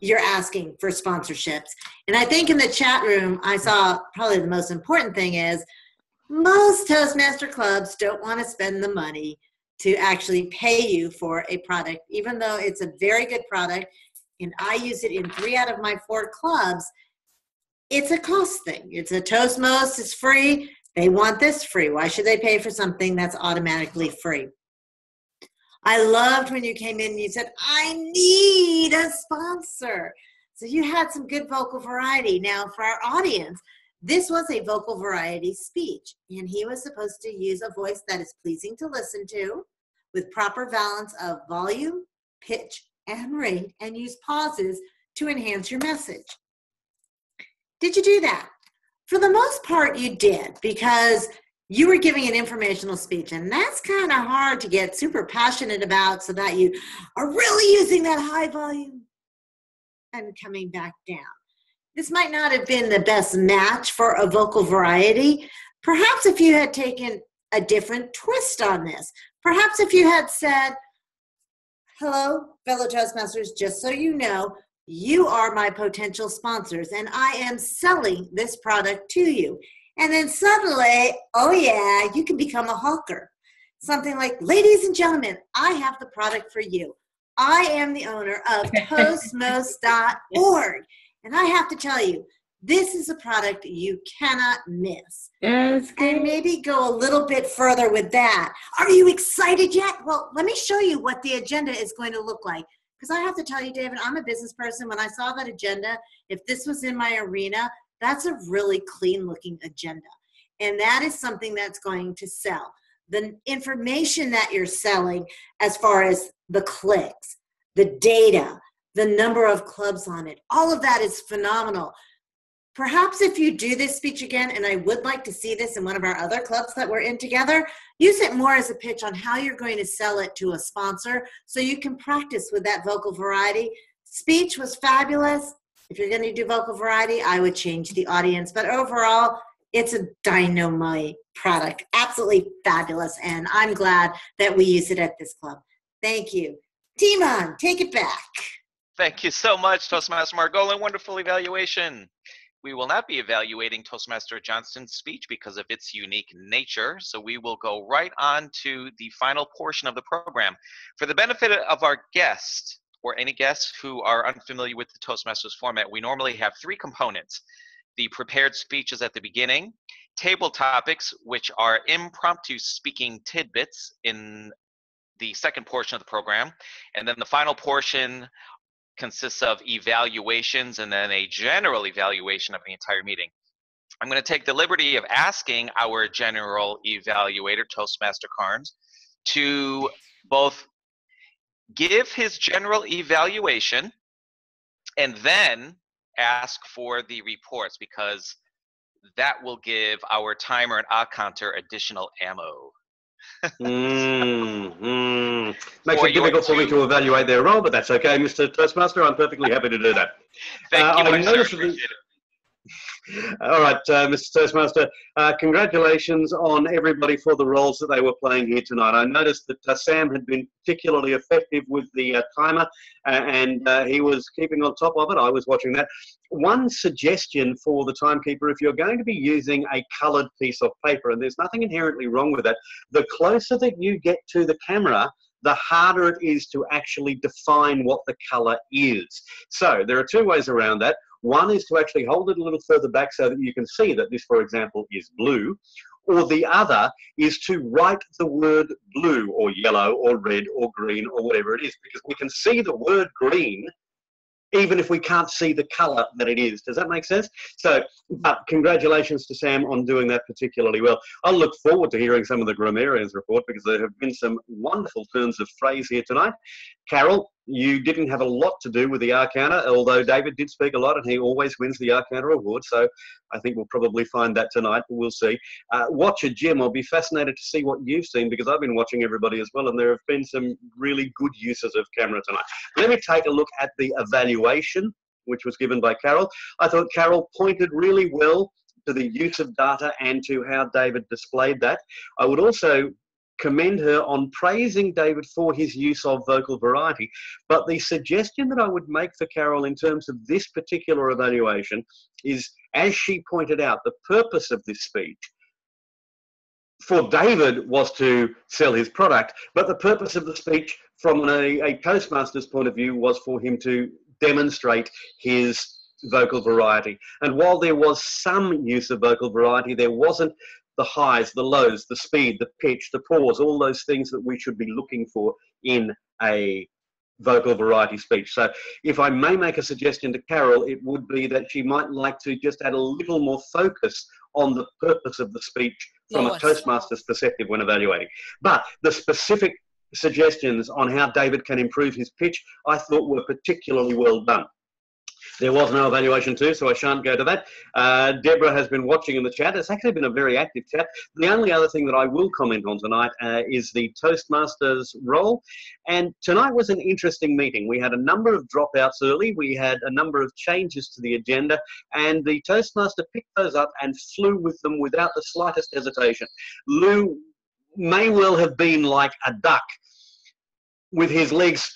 you're asking for sponsorships. And I think in the chat room, I saw probably the most important thing is most Toastmaster clubs don't want to spend the money to actually pay you for a product, even though it's a very good product, and I use it in 3 out of my 4 clubs. It's a cost thing. It's a Toastmos, it's free. They want this free. Why should they pay for something that's automatically free? I loved when you came in and you said, I need a sponsor. So you had some good vocal variety. Now for our audience, this was a vocal variety speech, and he was supposed to use a voice that is pleasing to listen to with proper balance of volume, pitch, and rate, and use pauses to enhance your message. Did you do that? For the most part, you did, because you were giving an informational speech, and that's kind of hard to get super passionate about so that you are really using that high volume and coming back down. This might not have been the best match for a vocal variety. Perhaps if you had taken a different twist on this, perhaps if you had said, hello, fellow Toastmasters, just so you know, you are my potential sponsors, and I am selling this product to you. And then suddenly, oh yeah, you can become a hawker. Something like, ladies and gentlemen, I have the product for you. I am the owner of Toastmos.org. And I have to tell you, this is a product you cannot miss. Yes, and maybe go a little bit further with that. Are you excited yet? Well, let me show you what the agenda is going to look like. Because I have to tell you, David, I'm a business person. When I saw that agenda, if this was in my arena, That's a really clean looking agenda. And that is something that's going to sell. The information that you're selling as far as the clicks, the data, the number of clubs on it, all of that is phenomenal. Perhaps if you do this speech again, and I would like to see this in one of our other clubs that we're in together, use it more as a pitch on how you're going to sell it to a sponsor so you can practice with that vocal variety. Speech was fabulous. If you're going to do vocal variety, I would change the audience. But overall, it's a dynamite product. Absolutely fabulous. And I'm glad that we use it at this club. Thank you. Timon, take it back. Thank you so much, Toastmaster Margolin. Wonderful evaluation. We will not be evaluating Toastmaster Johnston's speech because of its unique nature, so we will go right on to the final portion of the program. For the benefit of our guests, or any guests who are unfamiliar with the Toastmasters format, we normally have 3 components. The prepared speeches at the beginning, table topics, which are impromptu speaking tidbits in the second portion of the program, and then the final portion consists of evaluations and then a general evaluation of the entire meeting. I'm going to take the liberty of asking our general evaluator, Toastmaster Carnes, to both give his general evaluation and then ask for the reports, because that will give our timer and our counter additional ammo. Makes it difficult for me to evaluate their role, but that's okay, Mr. Toastmaster. I'm perfectly happy to do that. Thank you, I noticed appreciate it. All right, Mr. Toastmaster, congratulations on everybody for the roles that they were playing here tonight. I noticed that Sam had been particularly effective with the timer, and he was keeping on top of it. I was watching that. One suggestion for the timekeeper, if you're going to be using a coloured piece of paper, and there's nothing inherently wrong with that, the closer that you get to the camera, the harder it is to actually define what the colour is. So there are 2 ways around that. One is to actually hold it a little further back so that you can see that this, for example, is blue. Or the other is to write the word blue or yellow or red or green or whatever it is, because we can see the word green even if we can't see the colour that it is. Does that make sense? So, but congratulations to Sam on doing that particularly well. I look forward to hearing some of the grammarians report, because there have been some wonderful turns of phrase here tonight. Carol, you didn't have a lot to do with the R counter, although David did speak a lot and he always wins the R counter award, so I think we'll probably find that tonight, but we'll see. Watcher Jim, I'll be fascinated to see what you've seen, because I've been watching everybody as well, and there have been some really good uses of camera tonight. Let me take a look at the evaluation, which was given by Carol. I thought Carol pointed really well to the use of data and to how David displayed that. I would also commend her on praising David for his use of vocal variety. But the suggestion that I would make for Carol in terms of this particular evaluation is, as she pointed out, the purpose of this speech for David was to sell his product, but the purpose of the speech from a Toastmaster's point of view was for him to demonstrate his vocal variety. And while there was some use of vocal variety, there wasn't the highs, the lows, the speed, the pitch, the pause, all those things that we should be looking for in a vocal variety speech. So if I may make a suggestion to Carol, it would be that she might like to just add a little more focus on the purpose of the speech from a Toastmaster's perspective when evaluating. But the specific suggestions on how David can improve his pitch, I thought were particularly well done. There was no evaluation too, so I shan't go to that. Deborah has been watching in the chat. It's actually been a very active chat. The only other thing that I will comment on tonight is the Toastmasters role. And tonight was an interesting meeting. We had a number of dropouts early. We had a number of changes to the agenda, and the Toastmaster picked those up and flew with them without the slightest hesitation. Lou may well have been like a duck with his legs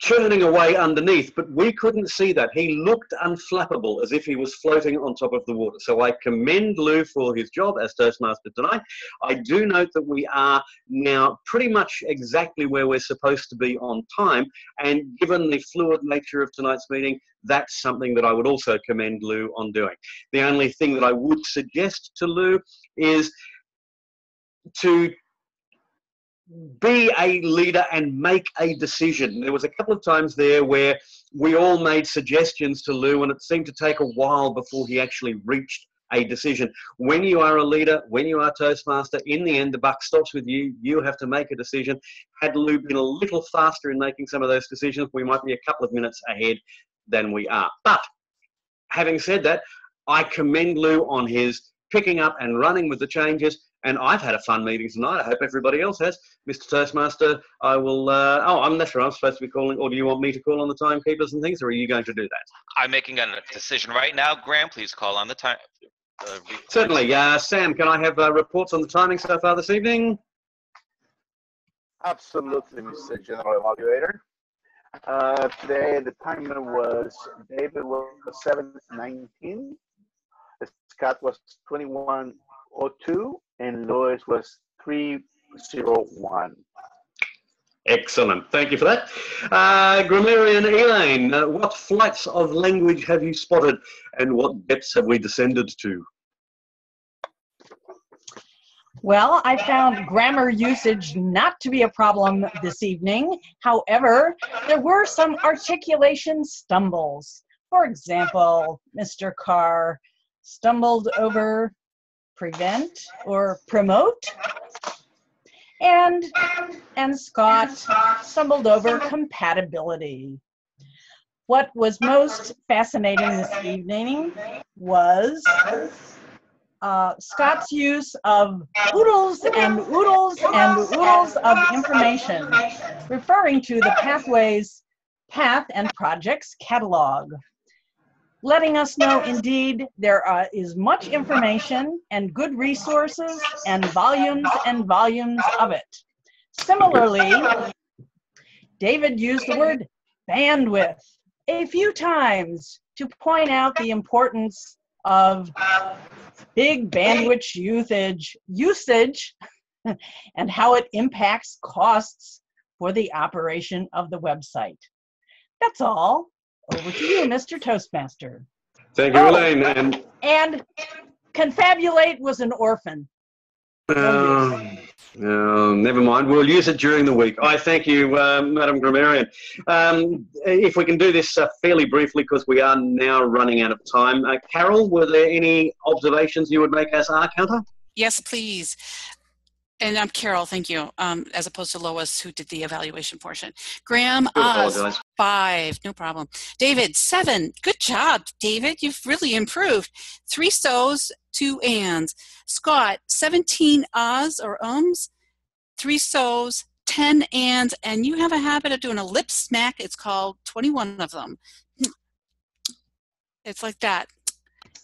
churning away underneath, but we couldn't see that. He looked unflappable, as if he was floating on top of the water. So I commend Lou for his job as Toastmaster tonight. I do note that we are now pretty much exactly where we're supposed to be on time, and given the fluid nature of tonight's meeting, that's something that I would also commend Lou on doing. The only thing that I would suggest to Lou is to be a leader and make a decision. There was a couple of times there where we all made suggestions to Lou, and it seemed to take a while before he actually reached a decision. When you are a leader, when you are Toastmaster, in the end, the buck stops with you. You have to make a decision. Had Lou been a little faster in making some of those decisions, we might be a couple of minutes ahead than we are. But having said that, I commend Lou on his picking up and running with the changes. And I've had a fun meeting tonight. I hope everybody else has. Mr. Toastmaster, I will... I'm not sure I'm supposed to be calling, or do you want me to call on the timekeepers and things, or are you going to do that? I'm making a decision right now. Graham, please call on the time. Certainly. Sam, can I have reports on the timing so far this evening? Absolutely, Mr. General Evaluator. Today, the timer was, David was 7:19, Scott was 21:02, and Lois was 3:01. Excellent. Thank you for that. Grammarian Elaine, what flights of language have you spotted, and what depths have we descended to? Well, I found grammar usage not to be a problem this evening. However, there were some articulation stumbles. For example, Mr. Carr stumbled over prevent or promote, and Scott stumbled over compatibility. What was most fascinating this evening was Scott's use of oodles and oodles and oodles of information, referring to the Pathways Path and Projects catalog, letting us know indeed there is much information and good resources and volumes of it. Similarly, David used the word bandwidth a few times to point out the importance of big bandwidth usage and how it impacts costs for the operation of the website. That's all. Over to you, Mr. Toastmaster. Thank you, Elaine. And confabulate was an orphan. Never mind. We'll use it during the week. I thank you, Madam Grammarian. If we can do this fairly briefly, because we are now running out of time. Carol, were there any observations you would make as our counter? Yes, please. And I'm Carol, thank you, as opposed to Lois, who did the evaluation portion. Graham, 5, no problem. David, 7, good job, David, you've really improved. 3 so's, 2 ands. Scott, 17 ahs or ums, 3 so's, 10 ands, and you have a habit of doing a lip smack. It's called 21 of them. It's like that.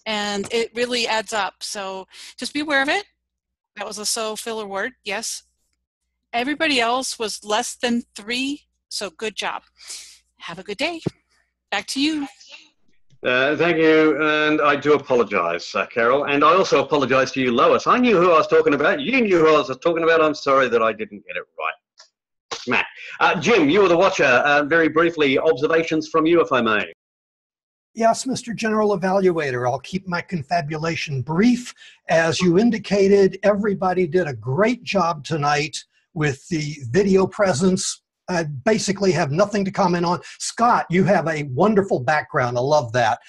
And it really adds up, so just be aware of it. That was a so filler word, yes. Everybody else was less than 3, so good job. Have a good day. Back to you. Thank you, and I do apologize, Carol, and I also apologize to you, Lois. I knew who I was talking about. You knew who I was talking about. I'm sorry that I didn't get it right. Smack. Jim, you were the watcher. Very briefly, observations from you, if I may. Yes, Mr. General Evaluator, I'll keep my confabulation brief. As you indicated, everybody did a great job tonight with the video presence. I basically have nothing to comment on. Scott, you have a wonderful background. I love that.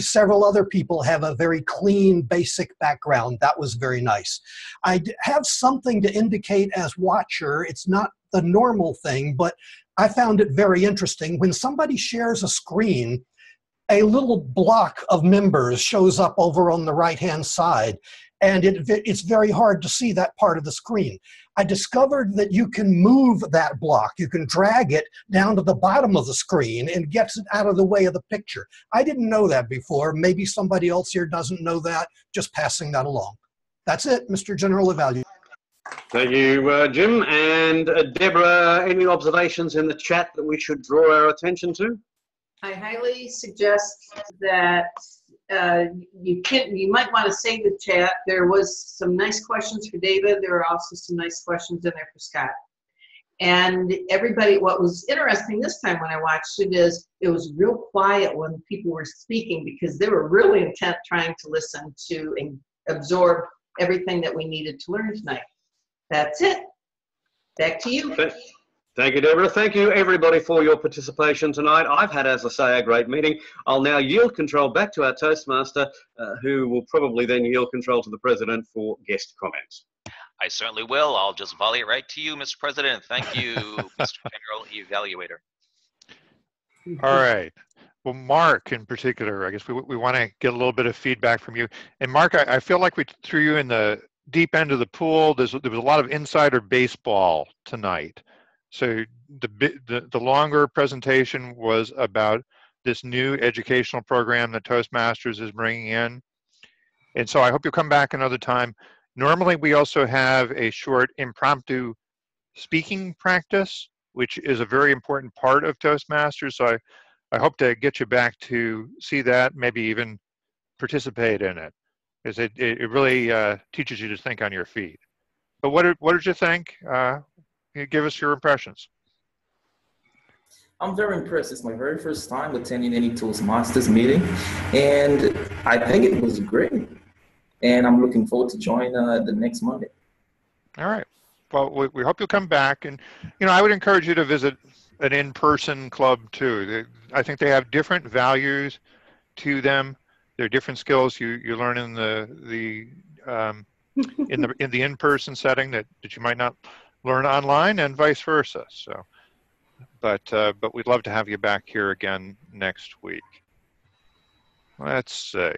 Several other people have a very clean, basic background. That was very nice. I have something to indicate as watcher. It's not the normal thing, but I found it very interesting. When somebody shares a screen, a little block of members shows up over on the right-hand side, and it's very hard to see that part of the screen. I discovered that you can move that block. You can drag it down to the bottom of the screen and gets it out of the way of the picture. I didn't know that before. Maybe somebody else here doesn't know that. Just passing that along. That's it, Mr. General Evaluator. Thank you, Jim. And Deborah, any observations in the chat that we should draw our attention to? I highly suggest that you might want to save the chat. There was some nice questions for David. There were also some nice questions in there for Scott. And everybody, what was interesting this time when I watched it is it was real quiet when people were speaking because they were really intent trying to listen to and absorb everything that we needed to learn tonight. That's it. Back to you. Thank you, Deborah. Thank you, everybody, for your participation tonight. I've had, as I say, a great meeting. I'll now yield control back to our Toastmaster, who will probably then yield control to the President for guest comments. I certainly will. I'll just volley it right to you, Mr. President. Thank you, Mr. General Evaluator. All right. Well, Mark, in particular, I guess we want to get a little bit of feedback from you. And Mark, I feel like we threw you in the deep end of the pool. There was a lot of insider baseball tonight. So the longer presentation was about this new educational program that Toastmasters is bringing in. And so I hope you'll come back another time. Normally, we also have a short impromptu speaking practice, which is a very important part of Toastmasters. So I hope to get you back to see that, maybe even participate in it, because it really teaches you to think on your feet. But what did you think? Give us your impressions. I'm very impressed. It's my very first time attending any Toastmasters meeting, and I think it was great. And I'm looking forward to join the next Monday. All right. Well, we hope you'll come back. And, I would encourage you to visit an in-person club too. I think they have different values to them. There are different skills you learn in the in-person setting that you might not learn online, and vice versa. So, but we'd love to have you back here again next week. Let's see.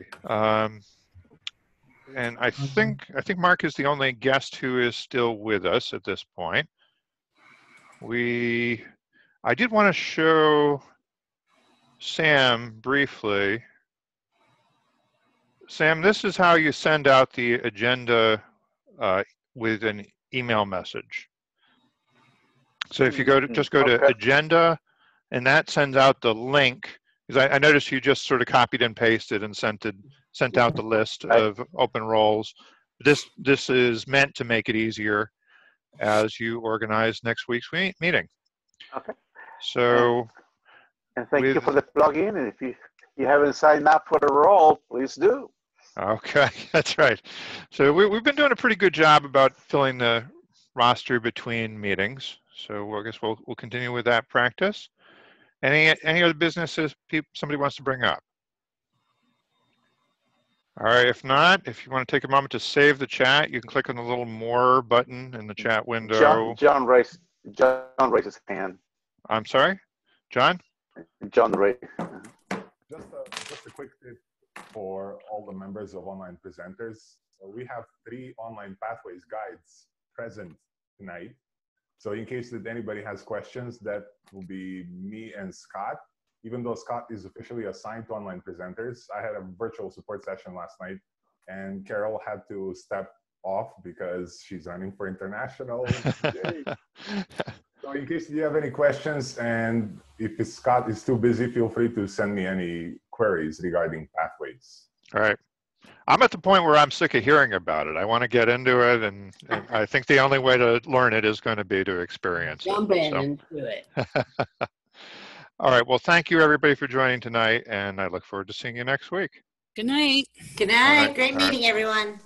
And I think Mark is the only guest who is still with us at this point. I did want to show Sam briefly. Sam, this is how you send out the agenda with an email message. So if you just go to agenda, and that sends out the link. Because I noticed you just sort of copied and pasted and sent out the list of open roles. This is meant to make it easier as you organize next week's meeting. Okay. So. And thank you for the plug-in. And if you haven't signed up for the role, please do. Okay, that's right. So we've been doing a pretty good job about filling the roster between meetings. So I guess we'll continue with that practice. Any other businesses somebody wants to bring up? All right, if not, if you want to take a moment to save the chat, you can click on the little more button in the chat window. John raised his hand. I'm sorry, John? John raised. Just a quick tip for all the members of Online Presenters. So we have 3 online pathways guides present tonight. So in case that anybody has questions, that will be me and Scott. Even though Scott is officially assigned to Online Presenters, I had a virtual support session last night, and Carol had to step off because she's running for international. So in case you have any questions, and if Scott is too busy, feel free to send me any queries regarding pathways. All right. I'm at the point where I'm sick of hearing about it. I want to get into it, and I think the only way to learn it is going to be to experience Jump in and do it. All right. Well, thank you, everybody, for joining tonight, and I look forward to seeing you next week. Good night. Good night. Great meeting, everyone.